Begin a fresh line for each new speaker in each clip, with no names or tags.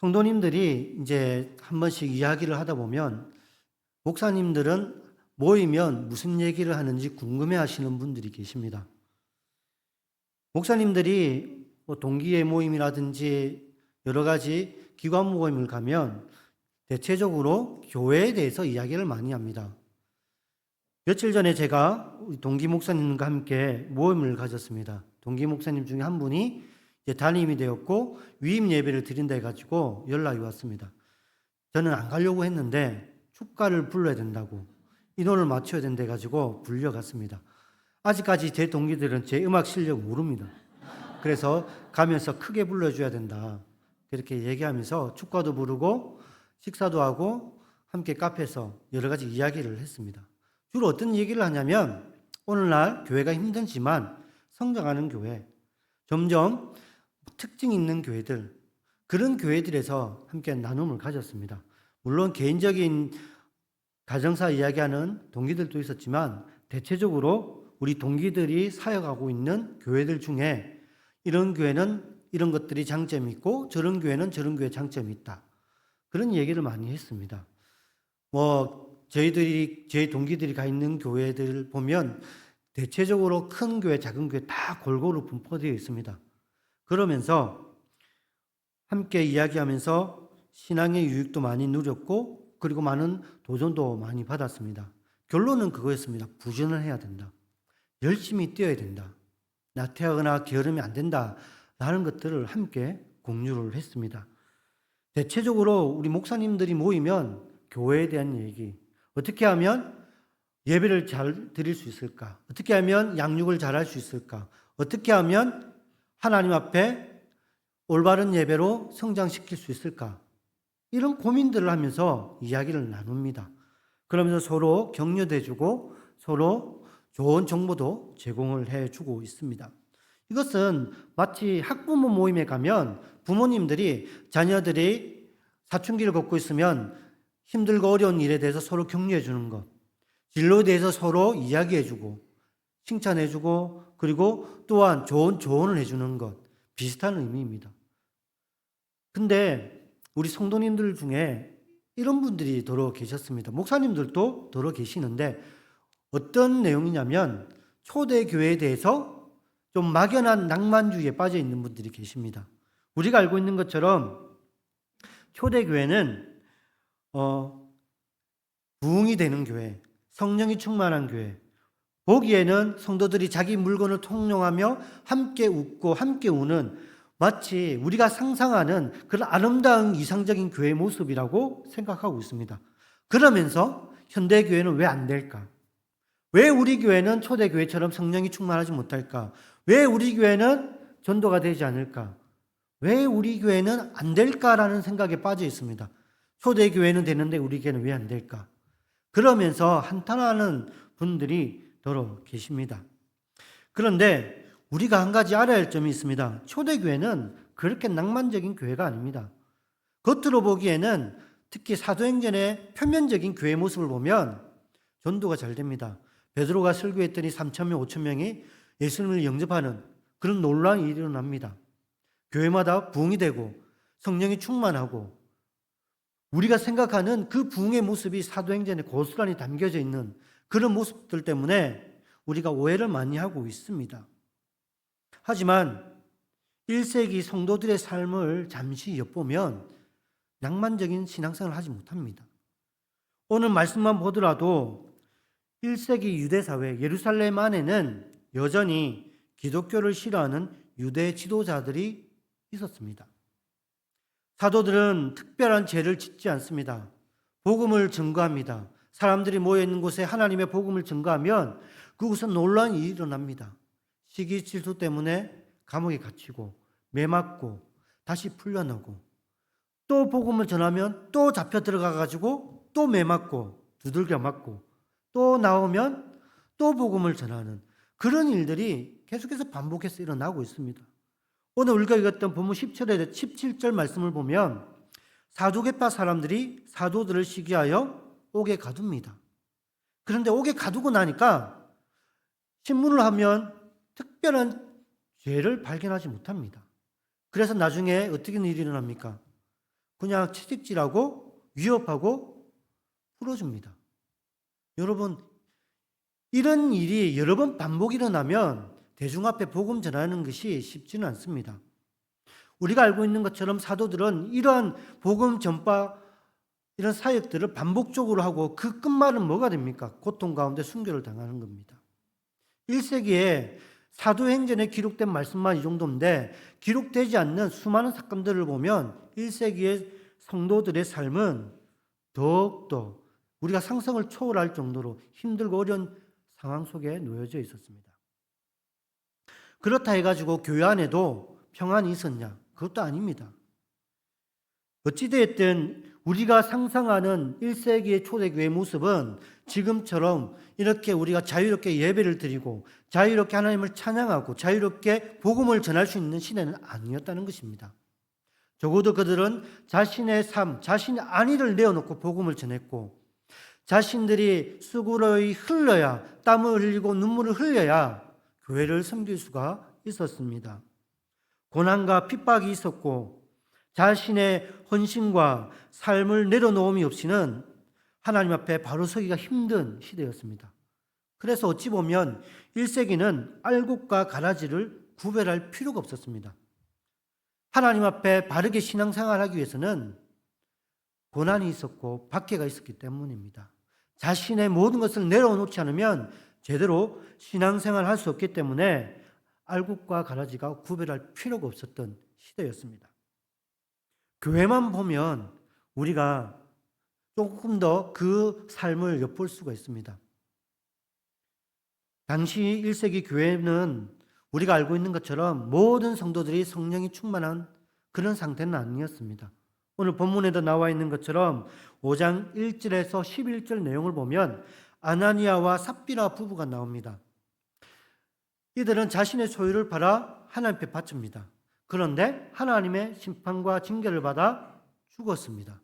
성도님들이 이제 한 번씩 이야기를 하다 보면 목사님들은 모이면 무슨 얘기를 하는지 궁금해 하시는 분들이 계십니다. 목사님들이 동기의 모임이라든지 여러 가지 기관 모임을 가면 대체적으로 교회에 대해서 이야기를 많이 합니다. 며칠 전에 제가 우리 동기 목사님과 함께 모임을 가졌습니다. 동기 목사님 중에 한 분이 이제 담임이 되었고 위임 예배를 드린다 해가지고 연락이 왔습니다. 저는 안 가려고 했는데 축가를 불러야 된다고 인원을 맞춰야 된다 해가지고 불려갔습니다. 아직까지 제 동기들은 제 음악 실력 모릅니다. 그래서 가면서 크게 불러줘야 된다 그렇게 얘기하면서 축가도 부르고 식사도 하고 함께 카페에서 여러 가지 이야기를 했습니다. 주로 어떤 얘기를 하냐면 오늘날 교회가 힘들지만 성장하는 교회, 점점 특징 있는 교회들, 그런 교회들에서 함께 나눔을 가졌습니다. 물론 개인적인 가정사 이야기하는 동기들도 있었지만 대체적으로 우리 동기들이 사역하고 있는 교회들 중에 이런 교회는 이런 것들이 장점이 있고 저런 교회는 저런 교회 장점이 있다. 그런 얘기를 많이 했습니다. 저희 동기들이 가 있는 교회들 보면 대체적으로 큰 교회, 작은 교회 다 골고루 분포되어 있습니다. 그러면서 함께 이야기하면서 신앙의 유익도 많이 누렸고 그리고 많은 도전도 많이 받았습니다. 결론은 그거였습니다. 부전을 해야 된다. 열심히 뛰어야 된다. 나태하거나 게으르면 안 된다. 라는 것들을 함께 공유를 했습니다. 대체적으로 우리 목사님들이 모이면 교회에 대한 얘기, 어떻게 하면 예배를 잘 드릴 수 있을까? 어떻게 하면 양육을 잘 할 수 있을까? 어떻게 하면 하나님 앞에 올바른 예배로 성장시킬 수 있을까? 이런 고민들을 하면서 이야기를 나눕니다. 그러면서 서로 격려해주고 서로 좋은 정보도 제공을 해주고 있습니다. 이것은 마치 학부모 모임에 가면 부모님들이 자녀들이 사춘기를 겪고 있으면 힘들고 어려운 일에 대해서 서로 격려해 주는 것, 진로에 대해서 서로 이야기해 주고 칭찬해 주고 그리고 또한 좋은 조언을 해 주는 것, 비슷한 의미입니다. 근데 우리 성도님들 중에 이런 분들이 더러 계셨습니다. 목사님들도 더러 계시는데 어떤 내용이냐면 초대교회에 대해서 좀 막연한 낭만주의에 빠져 있는 분들이 계십니다. 우리가 알고 있는 것처럼 초대교회는 부흥이 되는 교회, 성령이 충만한 교회, 보기에는 성도들이 자기 물건을 통용하며 함께 웃고 함께 우는 마치 우리가 상상하는 그런 아름다운 이상적인 교회 모습이라고 생각하고 있습니다. 그러면서 현대교회는 왜 안 될까? 왜 우리 교회는 초대교회처럼 성령이 충만하지 못할까? 왜 우리 교회는 전도가 되지 않을까? 왜 우리 교회는 안 될까라는 생각에 빠져 있습니다. 초대교회는 되는데 우리 교회는 왜 안 될까? 그러면서 한탄하는 분들이 더러 계십니다. 그런데 우리가 한 가지 알아야 할 점이 있습니다. 초대교회는 그렇게 낭만적인 교회가 아닙니다. 겉으로 보기에는 특히 사도행전의 표면적인 교회 모습을 보면 전도가 잘 됩니다. 베드로가 설교했더니 3,000명, 5,000명이 예수님을 영접하는 그런 놀라운 일이 일어납니다. 교회마다 부흥이 되고 성령이 충만하고 우리가 생각하는 그 부흥의 모습이 사도행전에 고스란히 담겨져 있는 그런 모습들 때문에 우리가 오해를 많이 하고 있습니다. 하지만 1세기 성도들의 삶을 잠시 엿보면 낭만적인 신앙생활을 하지 못합니다. 오늘 말씀만 보더라도 1세기 유대사회 예루살렘 안에는 여전히 기독교를 싫어하는 유대 지도자들이 있었습니다. 사도들은 특별한 죄를 짓지 않습니다. 복음을 증거합니다. 사람들이 모여있는 곳에 하나님의 복음을 증거하면 그곳은 놀라운 일이 일어납니다. 시기 질투 때문에 감옥에 갇히고 매맞고 다시 풀려나고 또 복음을 전하면 또 잡혀 들어가가지고 또 매맞고 두들겨 맞고 또 나오면 또 복음을 전하는 그런 일들이 계속해서 반복해서 일어나고 있습니다. 오늘 우리가 읽었던 본문 17절 말씀을 보면 사두개파 사람들이 사도들을 시기하여 옥에 가둡니다. 그런데 옥에 가두고 나니까 신문을 하면 특별한 죄를 발견하지 못합니다. 그래서 나중에 어떻게 일이 일어납니까? 그냥 채찍질하고 위협하고 풀어줍니다. 여러분, 이런 일이 여러 번 반복이 일어나면 대중 앞에 복음 전하는 것이 쉽지는 않습니다. 우리가 알고 있는 것처럼 사도들은 이러한 복음 전파 이런 사역들을 반복적으로 하고 그 끝말은 뭐가 됩니까? 고통 가운데 순교를 당하는 겁니다. 1세기에 사도행전에 기록된 말씀만 이 정도인데 기록되지 않는 수많은 사건들을 보면 1세기의 성도들의 삶은 더욱더 우리가 상상을 초월할 정도로 힘들고 어려운 상황 속에 놓여져 있었습니다. 그렇다 해가지고 교회 안에도 평안이 있었냐? 그것도 아닙니다. 어찌되었든 우리가 상상하는 1세기의 초대교회의 모습은 지금처럼 이렇게 우리가 자유롭게 예배를 드리고 자유롭게 하나님을 찬양하고 자유롭게 복음을 전할 수 있는 시대는 아니었다는 것입니다. 적어도 그들은 자신의 삶, 자신의 안위를 내어놓고 복음을 전했고 자신들이 수고를 흘려야 땀을 흘리고 눈물을 흘려야 교회를 섬길 수가 있었습니다. 고난과 핍박이 있었고 자신의 헌신과 삶을 내려놓음이 없이는 하나님 앞에 바로 서기가 힘든 시대였습니다. 그래서 어찌 보면 1세기는 알곡과 가라지를 구별할 필요가 없었습니다. 하나님 앞에 바르게 신앙생활하기 위해서는 고난이 있었고 박해가 있었기 때문입니다. 자신의 모든 것을 내려놓지 않으면 제대로 신앙생활할 수 없기 때문에 알곡과 가라지가 구별할 필요가 없었던 시대였습니다. 교회만 보면 우리가 조금 더 그 삶을 엿볼 수가 있습니다. 당시 1세기 교회는 우리가 알고 있는 것처럼 모든 성도들이 성령이 충만한 그런 상태는 아니었습니다. 오늘 본문에도 나와 있는 것처럼 5장 1절에서 11절 내용을 보면 아나니아와 삽비라 부부가 나옵니다. 이들은 자신의 소유를 팔아 하나님 앞에 바칩니다. 그런데 하나님의 심판과 징계를 받아 죽었습니다.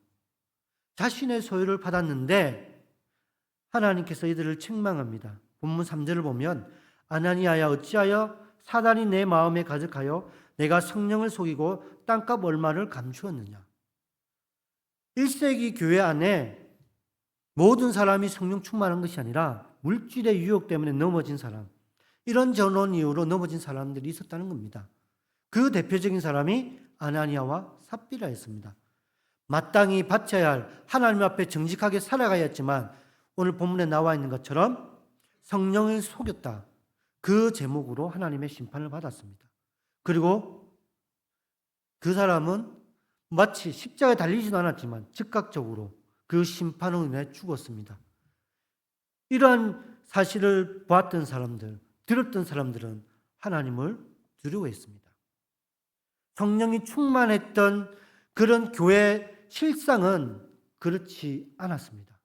자신의 소유를 받았는데 하나님께서 이들을 책망합니다. 본문 3절을 보면 아나니아야 어찌하여 사단이 내 마음에 가득하여 내가 성령을 속이고 땅값 얼마를 감추었느냐. 1세기 교회 안에 모든 사람이 성령 충만한 것이 아니라 물질의 유혹 때문에 넘어진 사람, 이런 전원 이유로 넘어진 사람들이 있었다는 겁니다. 그 대표적인 사람이 아나니아와 삽비라였습니다. 마땅히 바쳐야 할 하나님 앞에 정직하게 살아가야 했지만 오늘 본문에 나와 있는 것처럼 성령을 속였다. 그 제목으로 하나님의 심판을 받았습니다. 그리고 그 사람은 마치 십자가에 달리지도 않았지만 즉각적으로 그 심판으로 인해 죽었습니다. 이러한 사실을 보았던 사람들, 들었던 사람들은 하나님을 두려워했습니다. 성령이 충만했던 그런 교회 실상은 그렇지 않았습니다.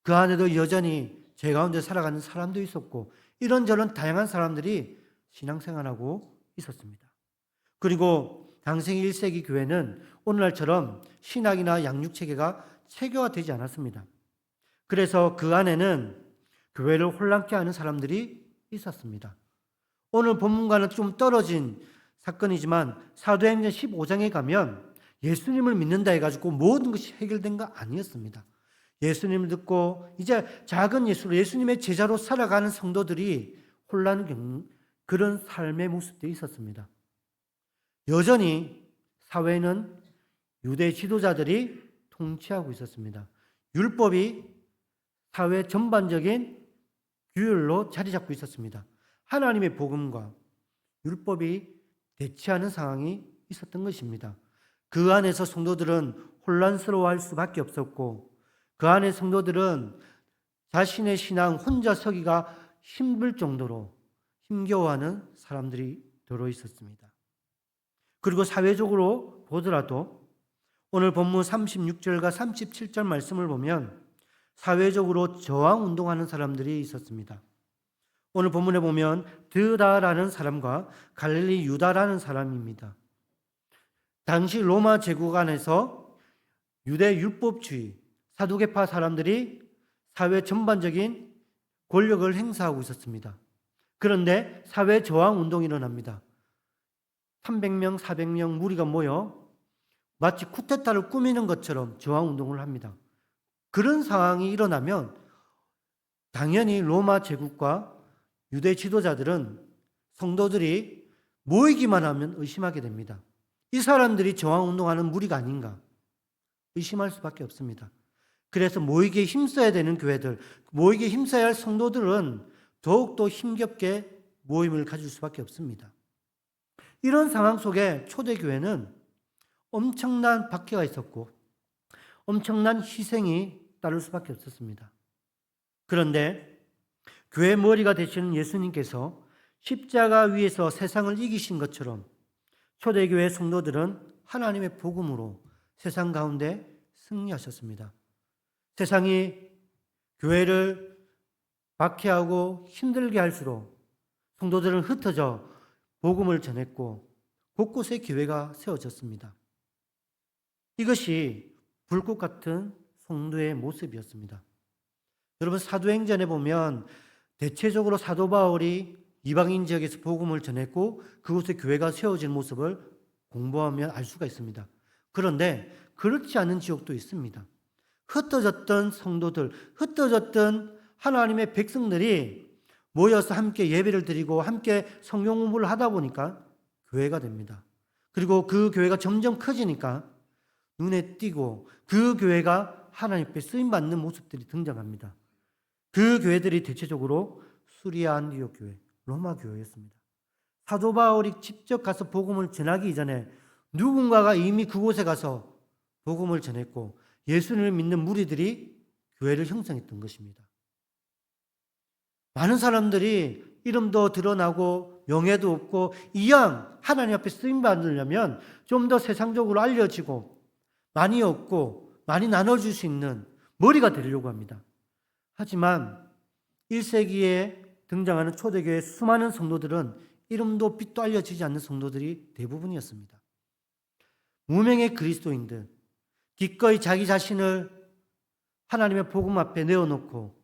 그 안에도 여전히 제 가운데 살아가는 사람도 있었고 이런저런 다양한 사람들이 신앙생활하고 있었습니다. 그리고 당시 1세기 교회는 오늘날처럼 신학이나 양육체계가 체계화되지 않았습니다. 그래서 그 안에는 교회를 혼란케 하는 사람들이 있었습니다. 오늘 본문과는 좀 떨어진 사건이지만 사도행전 15장에 가면 예수님을 믿는다 해가지고 모든 것이 해결된 거 아니었습니다. 예수님을 듣고 이제 작은 예수님의 제자로 살아가는 성도들이 혼란을 겪는 그런 삶의 모습도 있었습니다. 여전히 사회는 유대 지도자들이 통치하고 있었습니다. 율법이 사회 전반적인 규율로 자리 잡고 있었습니다. 하나님의 복음과 율법이 대치하는 상황이 있었던 것입니다. 그 안에서 성도들은 혼란스러워할 수밖에 없었고 그 안에 성도들은 자신의 신앙 혼자 서기가 힘들 정도로 힘겨워하는 사람들이 들어 있었습니다. 그리고 사회적으로 보더라도 오늘 본문 36절과 37절 말씀을 보면 사회적으로 저항 운동하는 사람들이 있었습니다. 오늘 본문에 보면 드다라는 사람과 갈릴리 유다라는 사람입니다. 당시 로마 제국 안에서 유대 율법주의, 사두개파 사람들이 사회 전반적인 권력을 행사하고 있었습니다. 그런데 사회 저항 운동이 일어납니다. 300명, 400명 무리가 모여 마치 쿠데타를 꾸미는 것처럼 저항운동을 합니다. 그런 상황이 일어나면 당연히 로마 제국과 유대 지도자들은 성도들이 모이기만 하면 의심하게 됩니다. 이 사람들이 저항운동하는 무리가 아닌가 의심할 수밖에 없습니다. 그래서 모이기에 힘써야 되는 교회들, 모이기에 힘써야 할 성도들은 더욱더 힘겹게 모임을 가질 수밖에 없습니다. 이런 상황 속에 초대교회는 엄청난 박해가 있었고 엄청난 희생이 따를 수밖에 없었습니다. 그런데 교회 머리가 되시는 예수님께서 십자가 위에서 세상을 이기신 것처럼 초대교회 성도들은 하나님의 복음으로 세상 가운데 승리하셨습니다. 세상이 교회를 박해하고 힘들게 할수록 성도들은 흩어져 복음을 전했고 곳곳에 교회가 세워졌습니다. 이것이 불꽃 같은 성도의 모습이었습니다. 여러분 사도행전에 보면 대체적으로 사도 바울이 이방인 지역에서 복음을 전했고 그곳에 교회가 세워진 모습을 공부하면 알 수가 있습니다. 그런데 그렇지 않은 지역도 있습니다. 흩어졌던 성도들, 흩어졌던 하나님의 백성들이 모여서 함께 예배를 드리고 함께 성경 공부를 하다 보니까 교회가 됩니다. 그리고 그 교회가 점점 커지니까 눈에 띄고 그 교회가 하나님 앞에 쓰임받는 모습들이 등장합니다. 그 교회들이 대체적으로 수리아 안디옥 교회, 로마 교회였습니다. 사도 바울이 직접 가서 복음을 전하기 이전에 누군가가 이미 그곳에 가서 복음을 전했고 예수님을 믿는 무리들이 교회를 형성했던 것입니다. 많은 사람들이 이름도 드러나고 명예도 없고 이왕 하나님 앞에 쓰임받으려면 좀 더 세상적으로 알려지고 많이 얻고 많이 나눠줄 수 있는 머리가 되려고 합니다. 하지만 1세기에 등장하는 초대교회의 수많은 성도들은 이름도 빛도 알려지지 않는 성도들이 대부분이었습니다. 무명의 그리스도인들, 기꺼이 자기 자신을 하나님의 복음 앞에 내어놓고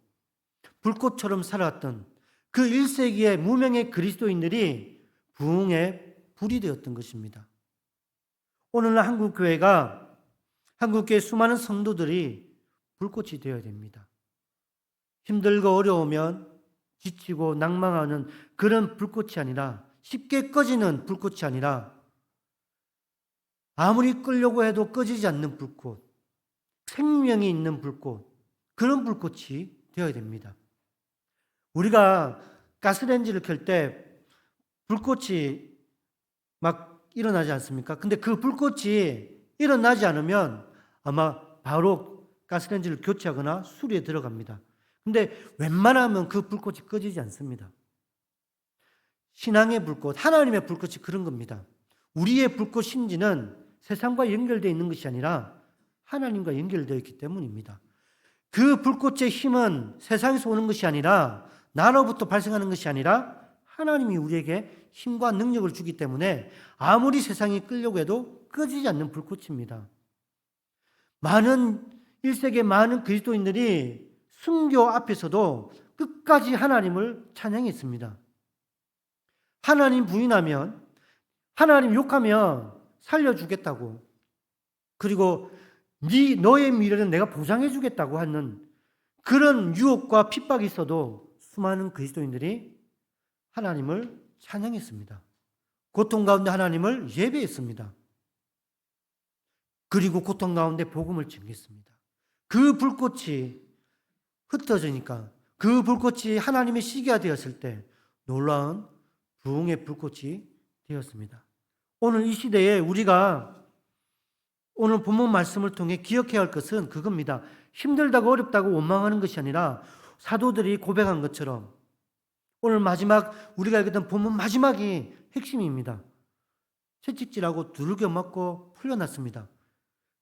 불꽃처럼 살아왔던 그 1세기의 무명의 그리스도인들이 부흥의 불이 되었던 것입니다. 오늘날 한국교회 수많은 성도들이 불꽃이 되어야 됩니다. 힘들고 어려우면 지치고 낭망하는 그런 불꽃이 아니라 쉽게 꺼지는 불꽃이 아니라 아무리 끌려고 해도 꺼지지 않는 불꽃, 생명이 있는 불꽃, 그런 불꽃이 되어야 됩니다. 우리가 가스레인지를 켤 때 불꽃이 막 일어나지 않습니까? 근데 그 불꽃이 일어나지 않으면 아마 바로 가스레인지를 교체하거나 수리에 들어갑니다. 근데 웬만하면 그 불꽃이 꺼지지 않습니다. 신앙의 불꽃, 하나님의 불꽃이 그런 겁니다. 우리의 불꽃 신지는 세상과 연결되어 있는 것이 아니라 하나님과 연결되어 있기 때문입니다. 그 불꽃의 힘은 세상에서 오는 것이 아니라 나로부터 발생하는 것이 아니라 하나님이 우리에게 힘과 능력을 주기 때문에 아무리 세상이 끌려고 해도 꺼지지 않는 불꽃입니다. 1세기의 많은 그리스도인들이 순교 앞에서도 끝까지 하나님을 찬양했습니다. 하나님 부인하면, 하나님 욕하면 살려주겠다고, 그리고 너의 미래는 내가 보장해주겠다고 하는 그런 유혹과 핍박이 있어도 수많은 그리스도인들이 하나님을 찬양했습니다. 고통 가운데 하나님을 예배했습니다. 그리고 고통 가운데 복음을 전했습니다. 그 불꽃이 흩어지니까 그 불꽃이 하나님의 시기가 되었을 때 놀라운 부흥의 불꽃이 되었습니다. 오늘 이 시대에 우리가 오늘 본문 말씀을 통해 기억해야 할 것은 그겁니다. 힘들다고 어렵다고 원망하는 것이 아니라 사도들이 고백한 것처럼 오늘 마지막 우리가 읽었던 본문 마지막이 핵심입니다. 채찍질하고 두들겨 맞고 풀려났습니다.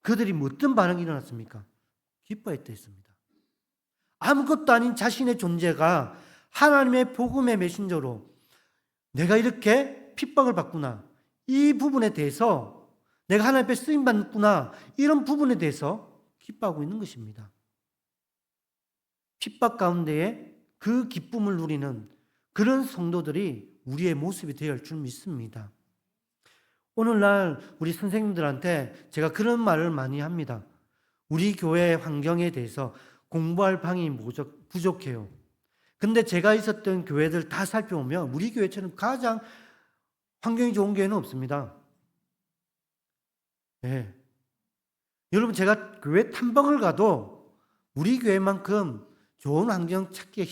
그들이 어떤 반응이 일어났습니까? 기뻐했다 했습니다. 아무것도 아닌 자신의 존재가 하나님의 복음의 메신저로 내가 이렇게 핍박을 받구나, 이 부분에 대해서 내가 하나님 앞에 쓰임받구나, 이런 부분에 대해서 기뻐하고 있는 것입니다. 핍박 가운데에 그 기쁨을 누리는 그런 성도들이 우리의 모습이 되어야 할 줄 믿습니다. 오늘날 우리 선생님들한테 제가 그런 말을 많이 합니다. 우리 교회 환경에 대해서 공부할 방이 부족해요. 근데 제가 있었던 교회들 다 살펴보면 우리 교회처럼 가장 환경이 좋은 교회는 없습니다. 네. 여러분, 제가 교회 탐방을 가도 우리 교회만큼 좋은 환경 찾기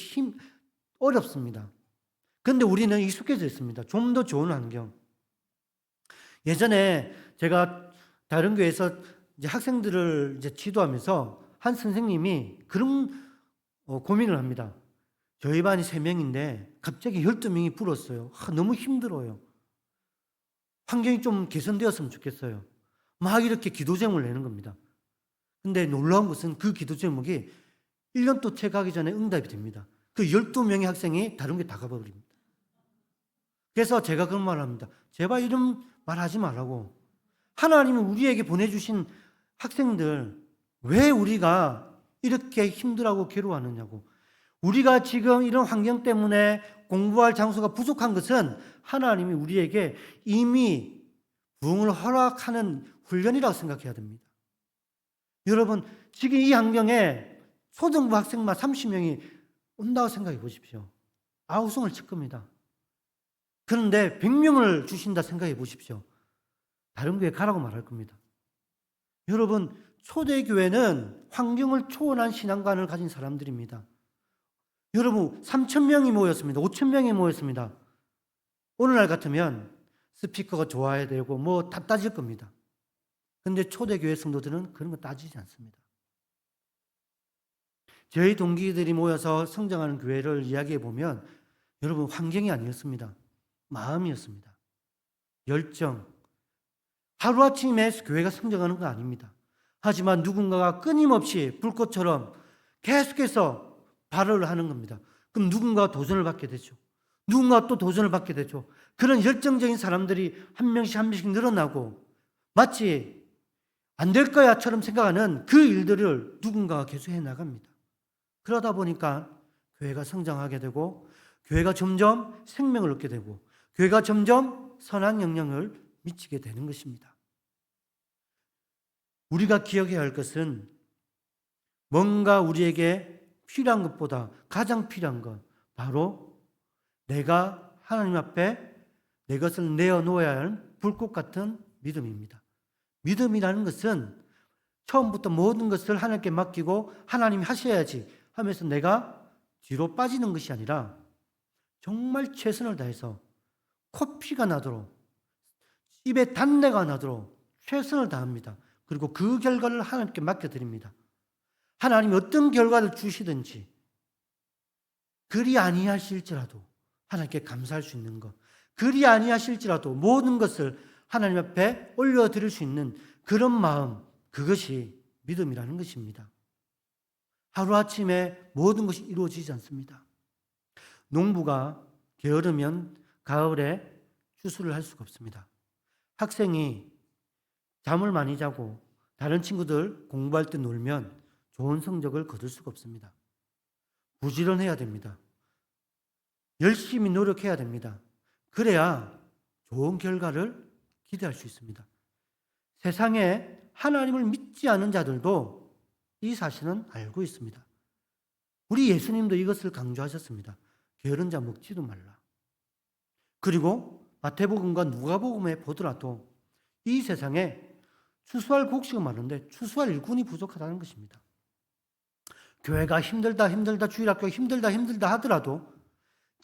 어렵습니다. 그런데 우리는 익숙해져 있습니다. 좀 더 좋은 환경. 예전에 제가 다른 교회에서 이제 학생들을 이제 지도하면서 한 선생님이 그런 고민을 합니다. 저희 반이 3명인데 갑자기 12명이 불었어요. 너무 힘들어요. 환경이 좀 개선되었으면 좋겠어요. 막 이렇게 기도 제목을 내는 겁니다. 근데 놀라운 것은 그 기도 제목이 1년 또 채 가기 전에 응답이 됩니다. 그 12명의 학생이 다른 게 다 가버립니다. 그래서 제가 그런 말을 합니다. 제발 이런 말 하지 말라고. 하나님은 우리에게 보내주신 학생들, 왜 우리가 이렇게 힘들어하고 괴로워하느냐고. 우리가 지금 이런 환경 때문에 공부할 장소가 부족한 것은 하나님이 우리에게 이미 부흥을 허락하는 훈련이라고 생각해야 됩니다. 여러분, 지금 이 환경에 초등부 학생만 30명이 온다고 생각해 보십시오. 아우성을 칠 겁니다. 그런데 100명을 주신다 생각해 보십시오. 다른 교회 가라고 말할 겁니다. 여러분, 초대교회는 환경을 초월한 신앙관을 가진 사람들입니다. 여러분, 3,000명이 모였습니다. 5,000명이 모였습니다. 오늘날 같으면 스피커가 좋아야 되고 뭐 다 따질 겁니다. 그런데 초대교회 성도들은 그런 거 따지지 않습니다. 저희 동기들이 모여서 성장하는 교회를 이야기해 보면 여러분, 환경이 아니었습니다. 마음이었습니다. 열정. 하루아침에 교회가 성장하는 건 아닙니다. 하지만 누군가가 끊임없이 불꽃처럼 계속해서 발언을 하는 겁니다. 그럼 누군가가 도전을 받게 되죠. 누군가 또 도전을 받게 되죠. 그런 열정적인 사람들이 한 명씩 한 명씩 늘어나고 마치 안 될 거야처럼 생각하는 그 일들을 누군가가 계속 해나갑니다. 그러다 보니까 교회가 성장하게 되고 교회가 점점 생명을 얻게 되고 교회가 점점 선한 영향을 미치게 되는 것입니다. 우리가 기억해야 할 것은 뭔가 우리에게 필요한 것보다 가장 필요한 것, 바로 내가 하나님 앞에 내 것을 내어놓아야 할 불꽃 같은 믿음입니다. 믿음이라는 것은 처음부터 모든 것을 하나님께 맡기고 하나님이 하셔야지 하면서 내가 뒤로 빠지는 것이 아니라 정말 최선을 다해서 코피가 나도록 입에 단내가 나도록 최선을 다합니다. 그리고 그 결과를 하나님께 맡겨드립니다. 하나님이 어떤 결과를 주시든지 그리 아니하실지라도 하나님께 감사할 수 있는 것, 그리 아니하실지라도 모든 것을 하나님 앞에 올려드릴 수 있는 그런 마음, 그것이 믿음이라는 것입니다. 하루아침에 모든 것이 이루어지지 않습니다. 농부가 게으르면 가을에 추수를 할 수가 없습니다. 학생이 잠을 많이 자고 다른 친구들 공부할 때 놀면 좋은 성적을 거둘 수가 없습니다. 부지런해야 됩니다. 열심히 노력해야 됩니다. 그래야 좋은 결과를 기대할 수 있습니다. 세상에 하나님을 믿지 않은 자들도 이 사실은 알고 있습니다. 우리 예수님도 이것을 강조하셨습니다. 게으른 자 먹지도 말라. 그리고 마태복음과 누가복음에 보더라도 이 세상에 추수할 곡식은 많은데 추수할 일꾼이 부족하다는 것입니다. 교회가 힘들다 주일학교 힘들다 하더라도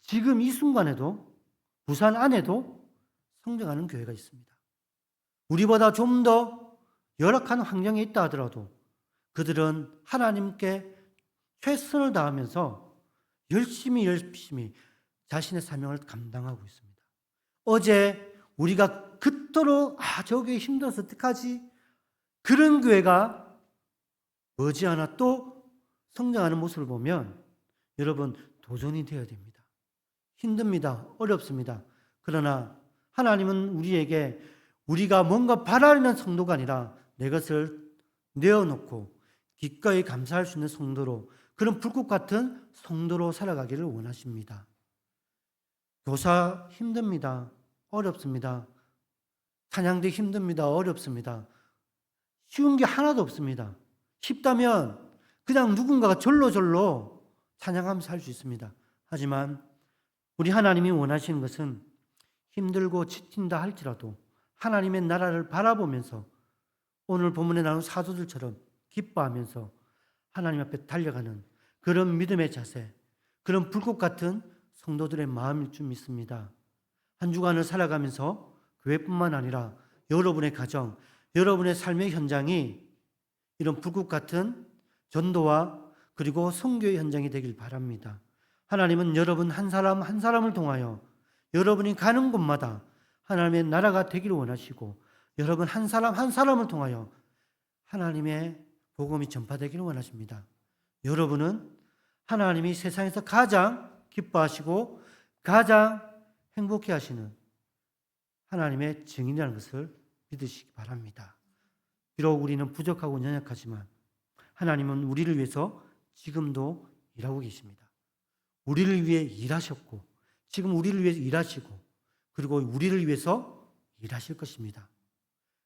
지금 이 순간에도 부산 안에도 성장하는 교회가 있습니다. 우리보다 좀 더 열악한 환경에 있다 하더라도 그들은 하나님께 최선을 다하면서 열심히 자신의 사명을 감당하고 있습니다. 어제 우리가 그토록 저 교회 힘들어서 어떡하지? 그런 교회가 머지않아 또 성장하는 모습을 보면 여러분 도전이 되어야 됩니다. 힘듭니다. 어렵습니다. 그러나 하나님은 우리에게 우리가 뭔가 바라는 성도가 아니라 내 것을 내어놓고 기꺼이 감사할 수 있는 성도로, 그런 불꽃 같은 성도로 살아가기를 원하십니다. 교사 힘듭니다. 어렵습니다. 찬양도 힘듭니다. 어렵습니다. 쉬운 게 하나도 없습니다. 쉽다면 그냥 누군가가 절로 찬양하면서 할 수 있습니다. 하지만 우리 하나님이 원하시는 것은 힘들고 지친다 할지라도 하나님의 나라를 바라보면서 오늘 본문에 나온 사도들처럼 기뻐하면서 하나님 앞에 달려가는 그런 믿음의 자세, 그런 불꽃 같은 성도들의 마음일 줄 믿습니다. 한 주간을 살아가면서 교회뿐만 아니라 여러분의 가정, 여러분의 삶의 현장이 이런 불꽃 같은 전도와 그리고 선교의 현장이 되길 바랍니다. 하나님은 여러분 한 사람 한 사람을 통하여 여러분이 가는 곳마다 하나님의 나라가 되기를 원하시고 여러분 한 사람 한 사람을 통하여 하나님의 복음이 전파되기를 원하십니다. 여러분은 하나님이 세상에서 가장 기뻐하시고 가장 행복해 하시는 하나님의 증인이라는 것을 믿으시기 바랍니다. 비록 우리는 부족하고 연약하지만 하나님은 우리를 위해서 지금도 일하고 계십니다. 우리를 위해 일하셨고 지금 우리를 위해서 일하시고 그리고 우리를 위해서 일하실 것입니다.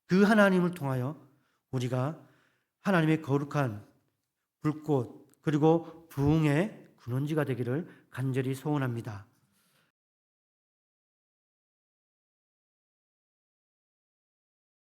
그 하나님을 통하여 우리가 하나님의 거룩한 불꽃 그리고 부흥의 근원지가 되기를 간절히 소원합니다.